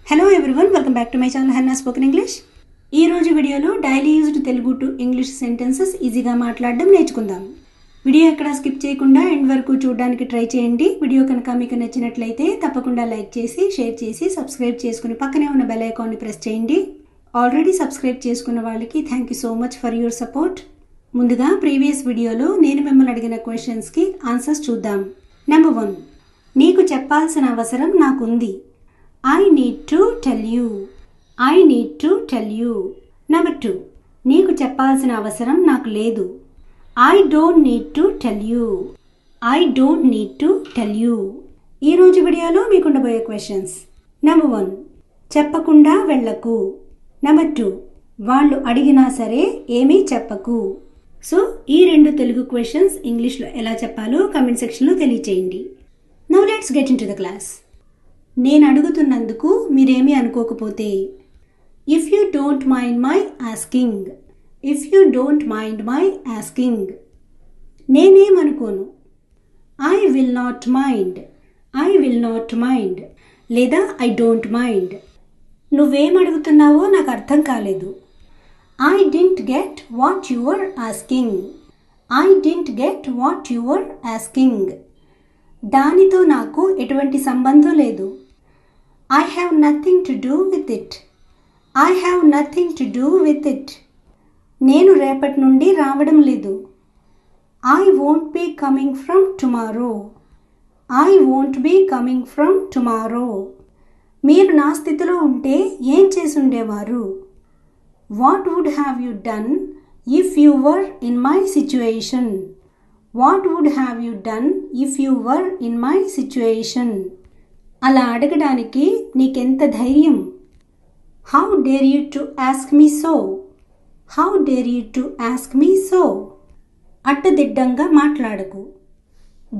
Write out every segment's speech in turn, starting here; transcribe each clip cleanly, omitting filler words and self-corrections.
Hello everyone, welcome back to my channel Hannah spoken English. ఈ రోజు వీడియోలో daily used Telugu to English sentences ఈజీగా మాట్లాడడం నేర్చుకుందాం. వీడియో ఎక్కడ స్కిప్ చేయకుండా ఎండ్ వరకు చూడడానికి ట్రై చేయండి. వీడియో కనుక మీకు నచ్చినట్లయితే తప్పకుండా లైక్ చేసి, షేర్ చేసి, సబ్స్క్రైబ్ చేసుకుని పక్కనే ఉన్న బెల్ ఐకాన్ని ప్రెస్ చేయండి. ఆల్రెడీ సబ్స్క్రైబ్ చేసుకున్న వాళ్ళకి thank you so much for your support. ముందుగా ప్రీవియస్ వీడియోలో నేను మిమ్మల్ని అడిగిన క్వశ్చన్స్కి ఆన్సర్స్ చూద్దాం. నెంబర్ 1, నీకు చెప్పాల్సిన అవసరం నాకుంది. I need to tell you. I need to tell you. Number 2, నీకు చెప్పాల్సిన అవసరం నాకు లేదు. I don't need to tell you. I don't need to tell you. ఈ రోజు వీడియోలో మీకు ఉండబోయే క్వశ్చన్స్. నెంబర్ 1, చెప్పకుండా వెళ్ళకు. నెంబర్ 2, వాళ్ళు అడిగినా సరే ఏమీ చెప్పకు. సో ఈ రెండు తెలుగు క్వశ్చన్స్ ఇంగ్లీష్లో ఎలా చెప్పాలో కామెంట్ సెక్షన్లో తెలియచేయండి. Now let's get into the class. నేను అడుగుతున్నందుకు మీరేమీ అనుకోకపోతే, if you don't mind my asking. If you don't mind my asking. నేనేమనుకోను. I will not mind. I will not mind. లేదా ఐ డోంట్ మైండ్. నువ్వేం అడుగుతున్నావో నాకు అర్థం కాలేదు. I didn't get what you are asking. I didn't get what you are asking. దానితో నాకు ఎటువంటి సంబంధం లేదు. I have nothing to do with it. I have nothing to do with it. నేను రేపటి నుండి రావడం లేదు. I won't be coming from tomorrow. I won't be coming from tomorrow. మీరు నా స్థితిలో ఉంటే ఏం చేసి ఉండేవారు. What would have you done if you were in my situation? What would have you done if you were in my situation? అలా అడగడానికి నీకెంత ధైర్యం. How dare you to ask me so. How dare you to ask me so. అడ్డదిడ్డంగా మాట్లాడకు.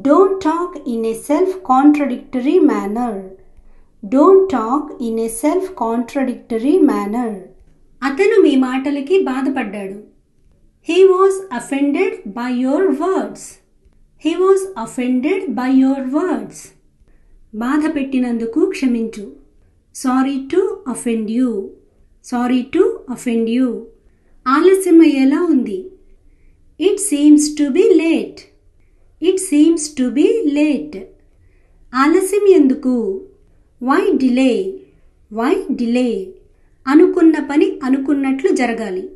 Don't talk in a self contradictory manner. Don't talk in a self contradictory manner. అతను మీ మాటలకి బాధపడ్డాడు. He was offended by your words. He was offended by your words. బాధ పెట్టినందుకు క్షమించు. Sorry to offend you. Sorry to offend you. ఆలస్యం అయ్యేలా ఉంది. It seems to be late. It seems to be late. ఆలస్యం ఎందుకు. Why delay. Why delay. అనుకున్న పని అనుకున్నట్లు జరగాలి.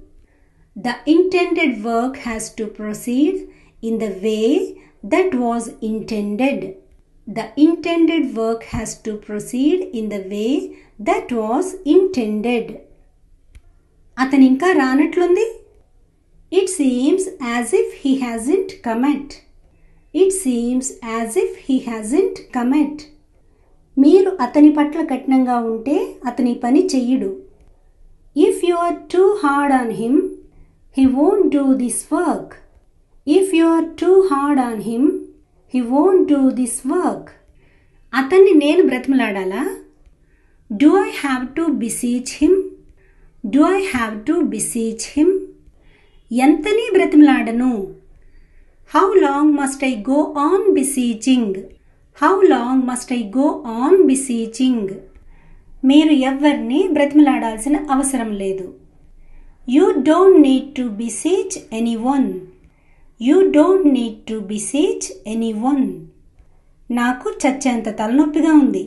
The intended work has to proceed in the way that was intended. The intended work has to proceed in the way that was intended. అతను ఇంకా రానట్లుంది. It seems as if he hasn't come yet. It seems as if he hasn't come yet. మీరు అతని పట్ల కఠినంగా ఉంటే అతని పని చెయ్యడు. If you are too hard on him, he won't do this work. If you are too hard on him, he won't do this work. అతన్ని నేను బ్రతిమలాడాలా. Do I have to beseech him? Do I have to beseech him? ఎంతని బ్రతిమలాడను. How long must I go on beseeching? How long must I go on beseeching? మీరు ఎవ్వరిని బ్రతిమలాడాల్సిన అవసరం లేదు. You don't need to beseech anyone. You don't need to beseech anyone. నాకు చచ్చేంత తలనొప్పిగా ఉంది.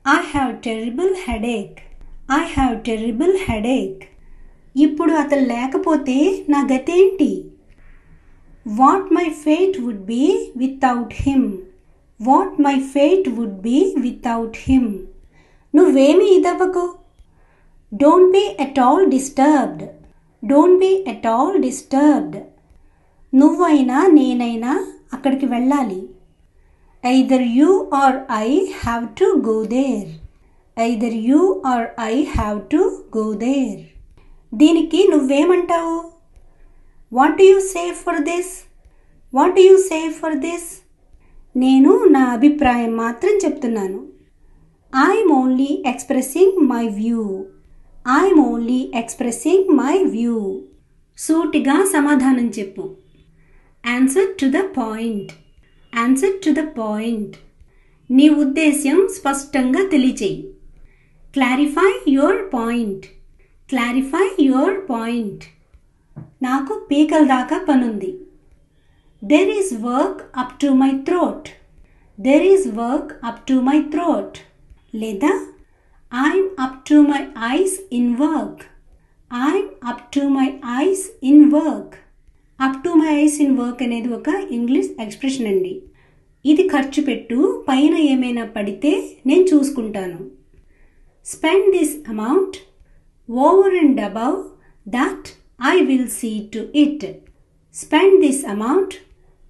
I have terrible headache. I have terrible headache. ఇప్పుడు అతను లేకపోతే నా గతేంటి. What my fate would be without him. What my fate would be without him. నువ్వేమీ ఇదవ్వకు. Don't be at all disturbed. Don't be at all disturbed. నువ్వైనా నేనైనా అక్కడికి వెళ్ళాలి. Either you or I have to go there. Either you or I have to go there. దీనికి నువ్వేమంటావు. What do you say for this? What do you say for this? నేను నా అభిప్రాయం మాత్రం చెప్తున్నాను. I'm only expressing my view. I'm only expressing my view. సూటిగా సమాధానం చెప్పు. Answer to the point. Answer to the point. నీ ఉద్దేశ్యం స్పష్టంగా తెలియచేయి. Clarify your point. Clarify your point. నాకు పీకల దాకా పనుంది. There is work up to my throat. There is work up to my throat. లేదా I'm up to my eyes in work. I'm up to my eyes in work. Up to my eyes in work అనేది ఒక English expression అండి. ఇది ఖర్చు పెట్టు, పైన ఏమైనా పడితే నేను చూసుకుంటాను. Spend this amount over and above that I will see to it. Spend this amount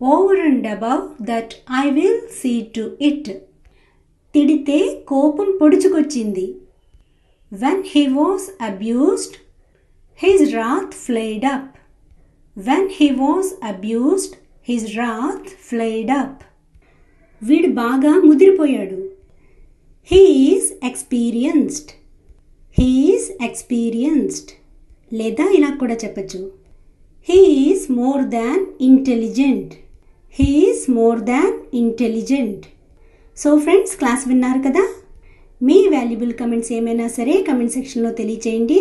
over and above that I will see to it. తిడితే కోపం పొడుచుకొచ్చింది. When he was abused his wrath flared up. When he was abused, his wrath flared up. వీడు బాగా ముదిరిపోయాడు. He is experienced. He is experienced. లేదా ఇలా కూడా చెప్పచ్చు. He is more than intelligent. He is more than intelligent. So friends, class విన్నారు కదా. మీ valuable comments ఏమైనా సరే కమెంట్ సెక్షన్లో తెలియచేయండి.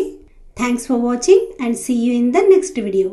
Thanks for watching and see you in the next video.